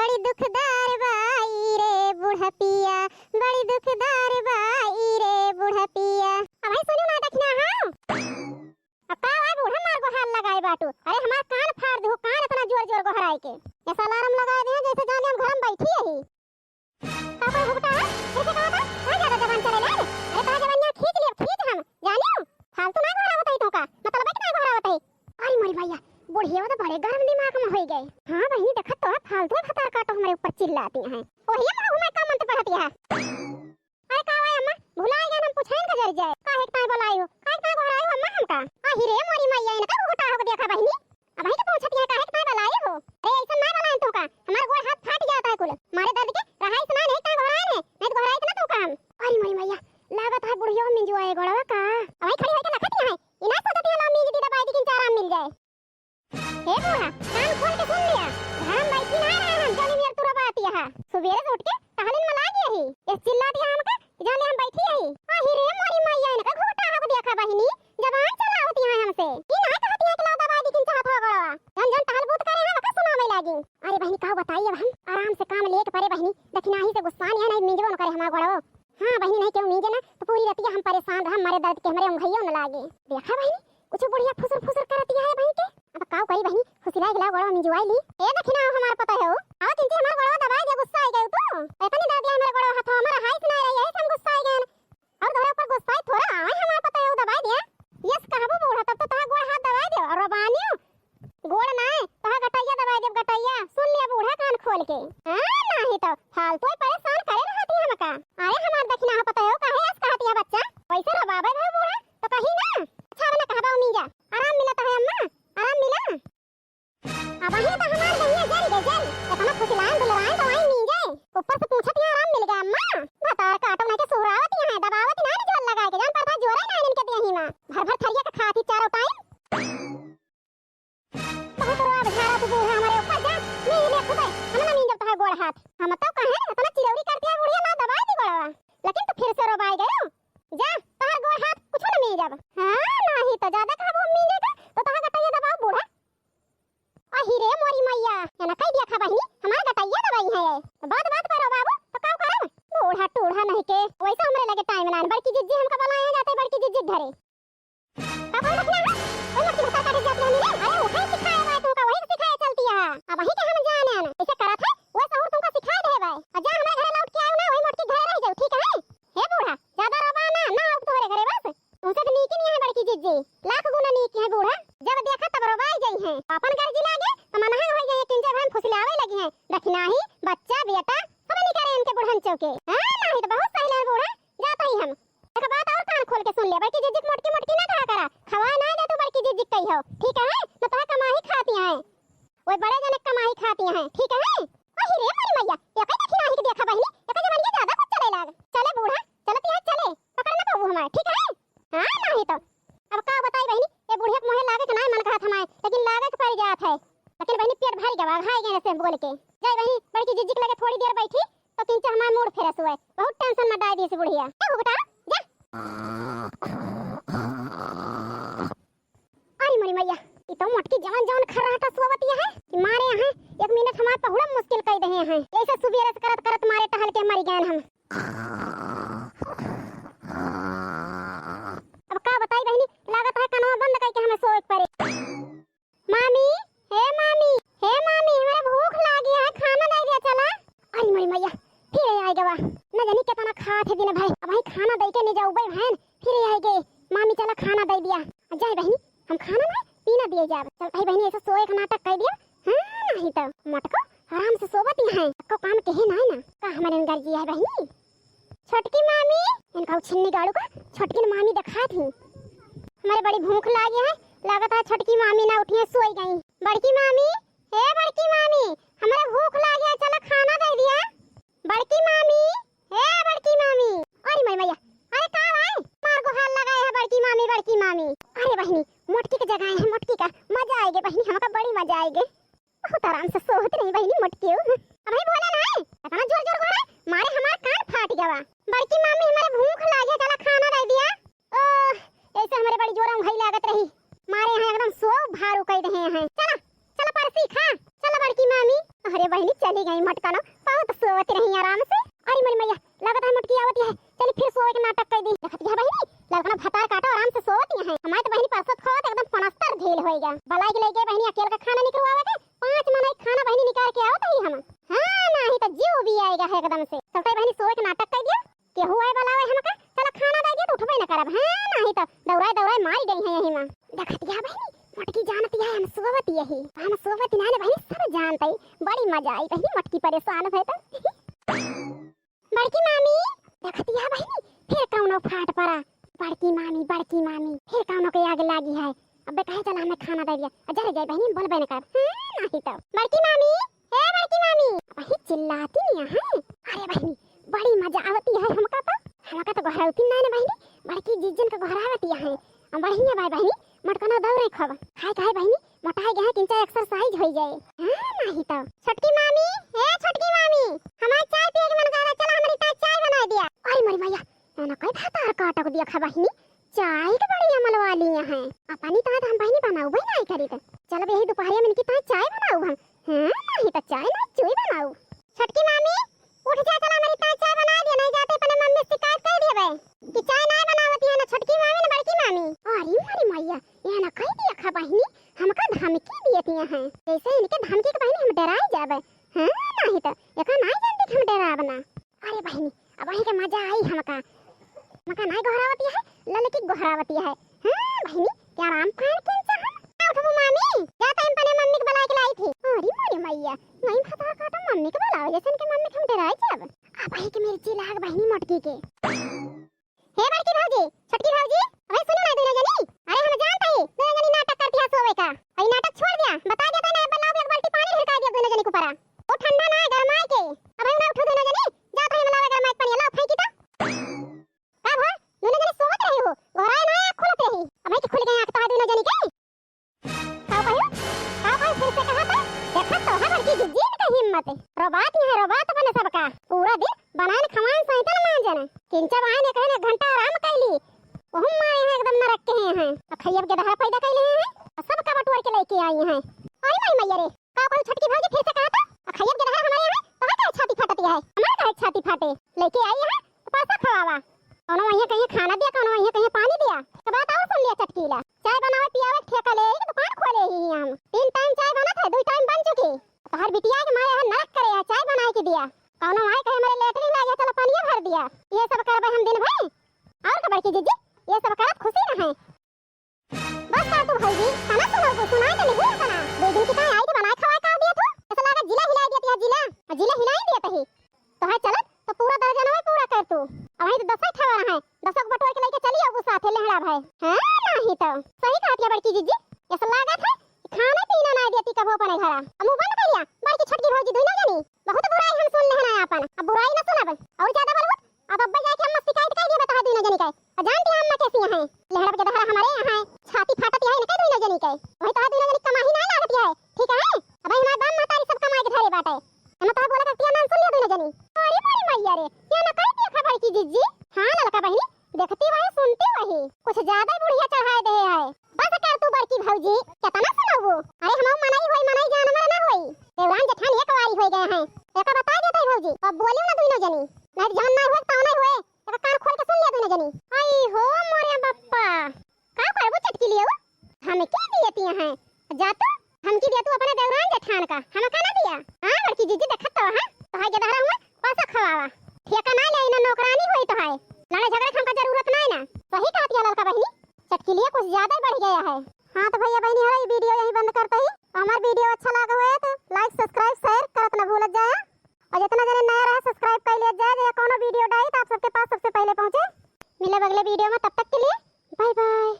बड़ी दुखदार बाई रे बुढ़पिया, बड़ी दुखदार बाई रे बुढ़पिया। अब सुनो ना देखना हां अब का है बूढ़ा मार को हाल लगाए बाटू। अरे हमार कान फाड़ दो, कान इतना जोर जोर को हराए के ऐसा अलार्म लगा दे जैसे जाने हम घर में बैठी है। पापा हुकटा ऐसे कहा था कहां ज्यादा जवान चले ले। अरे कहां जवानियां खींच लिया खींच हम जानियो फालतू ना घोड़ा बताई तो का मतलब है कि ना घोड़ा बताई। अरे मोरी भैया बुढ़िया तो बड़े गरम दिमाग में हो गए। हां बहनी देखत तो फालतू भतार काटो हमारे ऊपर चिल्लाती हैं। ओही मुंह में का मंत्र पढ़ती है। अरे का है अम्मा भुलाए गए हम पूछेन का जर जाए काहे का बुलाई हो काहे का घोड़ाई हो अम्मा हमका। आही रे मोरी मैया इनका घोटा हो देखा बहनी अब ही तो पूछती है काहे का बुलाई हो। अरे ऐसा ना बुलाए तो का हमारा गोड़ हाथ फट जाता है कुल मारे दर्द के रहाई सुना नहीं का घोड़ाए है नहीं तो घोड़ाई ना तो काम। अरे मोरी मैया लागत है बुढ़िया में जो आए घोड़ा का अब ही खड़ी होके लखती है इना सोचती है लो मीज दी दबाई दी कि आराम मिल जाए। हे बूढ़ा कान खोल के सुन लिया हम बैठी ना रहे हम जल्दी मेरे तुरा बात यहां सुबेरे उठ के टहलन में लागी यही इस चिल्ला दिया हमका जाने हम बैठी यही। आही रे मोरी मैया इनका घोटा हो देखा बहिनी जबान चलावती है हमसे ई ना कहती है कि ला दबाई दी कि चाहत हो गड़वा जन जन टहल बूत करे हम का सुनावे लागी। अरे बहिनी का बताइए अब हम आराम से काम लेके परे बहिनी दखना ही से गुस्सा नहीं है नहीं मिंजबो न करे हमारा गड़वा। हां बहिनी नहीं क्यों मिंजे ना तो पूरी रात हम परेशान रह हमारे दर्द के हमारे अंगइयों न लागे देखा बहिनी कुछ बुढ़िया फुसर फुसर करती है बहिनी के अब काव करी बहिनी खुशिला गिला गड़वा मिंजवाई ली ए देखना हमारा पता है हो आओ चिंची हमारा गड़वा दबाई दे गुस्सा आ गए तो इतनी दर्द है हमारे गड़वा हाथ हमारा हाई सुना रही है हम गुस्सा आ गए और घोड़े ऊपर गुस्सा थोड़ा आए हमारा पता है वो दबाई दिया यस कहबो बूढ़ा तब तो तहा गोड़ हाथ दबाई दे और रबानियो गोड़ ना तहा गटैया दबाई दे गटैया सुन लिया बूढ़ा कान खोल के। हां नहीं तो फालतू परेशान करे रहती है हमका। अरे हमार देखना हो पता है काहे ऐसे कहती है बच्चा वैसे रबाबे है बूढ़ा तो कहीं ना अच्छा वाला कहबा मिंजा आराम मिलता है अम्मा आराम मिला अब ही तो हमार भैया जल दे जल इतना खुशलान दुलरान तो आई मिल जाए ऊपर से पूछत है आराम मिल गया अम्मा बतार काटो नहीं के सुहरावत है दबावत ना जल लगा के जान पर था जोरे ना इनके देही मां भर भर थरिया का खाती चारों टाइम बहुत रोआ बेचारा तू बूढ़ा हमारे ऊपर जा नहीं ले खुद हम ना मिल जब तो गोड़ हाथ हम तो कहे इतना चिरौरी करती है बुढ़िया ना दबाई दी गोड़वा लेकिन तो फिर से रोबाई गयो जा तोहर गोड़ हाथ कुछ ना मिल जाब। हां नहीं तो ज्यादा कहबो मिल जाएगा तो तोहर गटैया दबाओ बूढ़ा। आही रे मोरी मैया एना कई दिया खा बहिनी हमार गटैया दवाई है तो बात बात पर बाबू तो का करे बूढ़ा टूढ़ा नहीं के वैसा हमरे लगे टाइम ना बड़की जिज्जी हमका बनाया जाते बड़की जिज्जी धरे पापा रखना है ओए मत बता काटे जात नहीं रे अरे वही सिखाया हुआ तुमका वही सिखाया चलती है अब वही के हम जाने आना ऐसे करत है वो सहूर तुमका सिखा दे भाई अजा हमारे घर लौट के आओ ना वही मोट के घर रह जाओ ठीक है। हे बूढ़ा ज्यादा रोबाना ना आओ तुम्हारे घरे बस तुमसे तो नीक नहीं है बड़की जिज्जी लाख गुना नीक है बूढ़ा जब देखा तब रोबाई गई है अपन गर्जी लागे तो मनहा हो गई किंजे भान फुसलावे लगी है देखना ही बच्चा बेटा सब नहीं करे इनके बुढ़न चौके। हां नहीं तो बहुत सही है बूढ़ा जाता ही हम एक बात और कान खोल के सुन ले बड़की जिज्जी मोटकी मोटकी ना कहा करा खवा ना दे तू बड़की जिज्जी कही हो ठीक है न तो कमाई खाती है ओए बड़े जने कमाई खाती है ठीक है। अही रे मोरी मैया ये कई देखना ही के देखा बहिनी ये जवानी के ज्यादा कुछ चले लाग चले बूढ़ा चलती है चले पकड़ ना पाऊ हमारे ठीक है। हां नहीं तो अब का बताई बहिनी ये बूढ़े के मोहे लागे तो ना मन कहत हमारे लेकिन लागे तो पड़ जात है लेकिन बहिनी पेट भर गवा खाए गए से बोल के जाए बहिनी बड़की जिज्जी के लगे थोड़ी देर बैठी तो किंचा हमारा मूड फेरस हुआ बहुत टेंशन में डाल दी से बुढ़िया क्या हो बेटा जा। अरे मोरी मैया ये तो मोटकी जवान जवान खराटा सोवती है कि मारे यहां 1 मिनट हमार पहुड़ा मुश्किल कर दे हैं ऐसे सुबेरे से करत करत मारे टहल के मर गए हम। अब का बताई बहिनी लागत है कनवा बंद करके हमें सोए पड़े। मामी हमें भूख लागी है खाना दे दिया चला। अरे मोरी मैया फिर आई गवा न जानी कितना खात है दिन भाई अब भाई खाना दे के नहीं जाऊ भाई बहन फिर आई गए मामी चला खाना दे दिया जाए बहनी हम खाना ना पीना दिए जाब चल भाई बहनी ऐसा सोए का नाटक कर दिया। हां नहीं तो मटको आराम से सोवती है को काम कहे ना ना का हमारे गर्जी है बहनी छोटकी मामी इनका छिन्नी गाड़ू का छोटकी मामी दिखा थी हमारे बड़ी भूख लागी है लागत है छोटकी मामी ना उठी सोई गई। बड़की मामी हे बड़की मामी हमारे भूख लागी है चलो खाना दे दिया बड़की मामी हे बड़की मामी। अरे मोरी मैया अरे का भाई मार को हाल लगाए है बड़की मामी अरे बहनी मोटकी की जगह है मोटकी का मजा आएगी बहनी हमका बड़ी मजा आएगी बहुत आराम से सोहत नहीं बहनी मोटकी अब ही बोला ना इतना जोर जोर बोला मारे हमार कान फाट गया। बड़की मामी हमारे भूख लागे चला खाना दे दिया ऐसे हमारे बड़ी जोर में लागत रही मारे यहाँ एकदम सो भारू कह रहे हैं चला चला परसी खा चला बड़की मामी। अरे बहनी चली गई मटकानो बहुत सोवत रही आराम से। अरे मोरी मैया लगता है मटकी आवत है, चली फिर सोए के नाटक कर दी। देखत है बहिनी लड़का भतार काटो आराम से सोवत है। हमारे तो बहिनी परसत खावत एकदम पनस्तर ढील होएगा। बलाई के लेके बहिनी अकेले का खाना निकलवावे के 5 मन खाना बहिनी निकाल के आवत है हम। हां नहीं तो जीव भी आएगा है एकदम से। सबसे बहिनी सोए के नाटक कर दिया के हुआ है बलावे हमका चला खाना दे दिया तो उठबे न करब। हां नहीं तो दौड़ाए मारी गई है यही में। देखत है बहिनी मटकी जानती है हम सोवत यही, हम सोवत ना बहिनी सब जानते बड़ी मजा आई बहिनी मटकी परेशान भय तो। बड़की मामी देखती है बहिनी फिर कौनो फाट पड़ा। बड़की मामी फिर कौनो के आग लागी है। अब कहे चला हमें खाना दे दिया अजर जाए बहिनी बोलबे न कर। नहीं तो बड़की मामी हे बड़की मामी वही चिल्लाती नहीं है। अरे बहिनी बड़ी मजा आवती है हमका तो घरौती ना बहिनी बड़की जीजन के घरावती है। बढ़िया भाई बहिनी मटकना दौड़े खब खाए बहिनी मोटाई गए किंचा एक्सरसाइज हो जाए। नहीं तो छोटकी मामी हे छोटकी मामी हमार चाय पिए के मन कर रहा चला हमारी चाय बना दिया। अरे मोरी मैया ना कोई भातार काटक दिया खा बहिनी चाय के बड़ी अमल वाली है। अपनी तो हम बहिनी बनाऊ भाई नहीं करी तो चल यही दोपहर में इनकी चाय बनाऊ हम। नहीं तो चाय ना चुई बनाऊ। छोटकी मामी उठ जा चला हमारी चाय बना दिया नहीं जाते पहले मम्मी शिकायत कर दिए कि चाय नहीं बनावती है ना छोटकी मामी ना बड़की मामी। अरे मोरी मैया ये ना कह दिया खा बहिनी हमका धमकी दियती हैं जैसे इनके धमकी के बहिनी हम डराई जाबे। नहीं तो एका नहीं जानती हम डरावना। अरे बहिनी अब वही के मजा आई हमका नहीं गोहरावती है ललकी गोहरावती है। बहिनी क्या आराम फाड़ के हम उठबो मामी जा टाइम पने मम्मी के बुला के लाई थी। अरे मोरी मैया नहीं भता काटा मम्मी के बुलाओ जैसे इनके मम्मी के हम डराई जाब। अब वही के मिर्ची लाग बहिनी मटकी के। हे बड़की भौजी छोटकी भौजी अबे सुनो ना दोनों जनी। अरे हम जानते हैं दोनों जनी नाटक करती है सोवे का। अई नाटक छोड़ दिया बता देता ना बुलाओ एक बाल्टी पानी भिड़का दिया दोनों जनी को परा वो ठंडा ना गरमाए के। अब हम ना उठो दोनों जनी जा तो बुलाओ गरमाए पानी ला फेंकी तो अब हो दोनों जनी सोवत रही हो घराए ना आंख खुलत रही। अब है कि खुल गई आंख तो दोनों जनी के का फिर से कहा था देखा तो है बड़की जिज्जी का हिम्मत रोबात नहीं है रोबात बने सबका पूरा दिन बनाने खवान सहित मान जाना किंचा बहाने कहने घंटा आराम कैली ओहम मारे हैं एकदम नरक के हैं। अब खैब के दहरा पैदा कैले हैं सब का बटोर के लेके आई हैं। अरे माई मैया रे का कोई छोटकी भौजी फिर से कहा था खैब के दहरा हमारे यहाँ तो का छाती फटती है हमारे का छाती फटे लेके आई है तो पैसा खवावा कोनो वहीं कहीं खाना दिया कोनो वहीं कहीं पानी दिया तो बात और सुन लिया चटकीला चाय बनावे पियावे ठेका ले दुकान खोले ही हम 3 टाइम चाय बना था 2 टाइम बन चुकी तो हर बिटिया के मारे है नरक करे है चाय बनाए के दिया कोनो आए कहे हमारे लेटरिन आ गया चलो पानी भर दिया। ये सब करबे हम दिन भर और का बड़की जीजी ये सब करत खुशी ना है। बस कर तू भाईजी खाना सुनाई तो नहीं बना 2 दिन की आई तो बनाए खवाए का दिया तो ऐसा लगा जिला हिला दिया जिला हिलाई दिया तही तो है चल तो पूरा दर्जन में पूरा कर तू। अब है तो 10 ठवा है 10 को बटोर के लेके चली अब साथे लहड़ा भाई। नहीं तो सही कहा दिया बड़की जीजी ऐसा लागत है खाना पीना ना देती कबो अपने घरा अब मुंह बंद कर लिया बड़की छोटकी भौजी दोनों जनी बहुत बुराई हम सुन लेना है अपन अब बुराई ना सुनब और ज्यादा बोलबो अब अब्बा जाके हम शिकायत कर दिए बता दोनों जनी के जानती हम कैसी हैं लहड़ा के दहरा हमारे यहाँ छाती फाटती है ना दोनों जनी के वही तो दोनों जनी कमाही ना लागती है ठीक है। अब हमारा दाम मातारी सब कमाई के धरे बाटे हम तो बोला करती है नाम सुन लिया दोनों जनी। अरे मोरी मैया रे ये ना कह दिया खबर की जीजी। हां ललका बहिनी देखती वही सुनती वही कुछ ज्यादा बुढ़िया चढ़ाए दे है बस कर तू बड़की भौजी कितना सुनाबो। अरे हम मनाई जान हमारा ना होई देवरान जेठान एक वारी हो गए हैं एका बता देते भौजी अब बोलियो ना दोनों जनी नहीं जान ना हुए तो नहीं हुए एका कान खोल के सुन लिया दोनों जनी। आई हो मोरे बप्पा का करबो चटकी लियो हम के दियती हैं जा तो हम की दिया तू अपने देवरान जेठान का हम का ना दिया। हां बड़की जीजी देखत तो है तो है के दहरा हुआ पैसा खवावा ठेका ना ले ना नौकरानी होई तो है लड़ाई झगड़े हमका जरूरत नहीं ना सही कहा दिया लड़का बहिनी चटकी लिए कुछ ज्यादा बढ़ गया है। हां तो भैया बहनी है वीडियो यही बंद करते ही हमारा वीडियो अच्छा लगा हुआ है तो लाइक सब्सक्राइब शेयर करत ना भूल जाए और जितना जने नया रहे सब्सक्राइब कर लिया जाए कोनो वीडियो डाली तो आप सबके पास सबसे पहले पहुंचे। मिले अगले वीडियो में तब तक के लिए बाय बाय।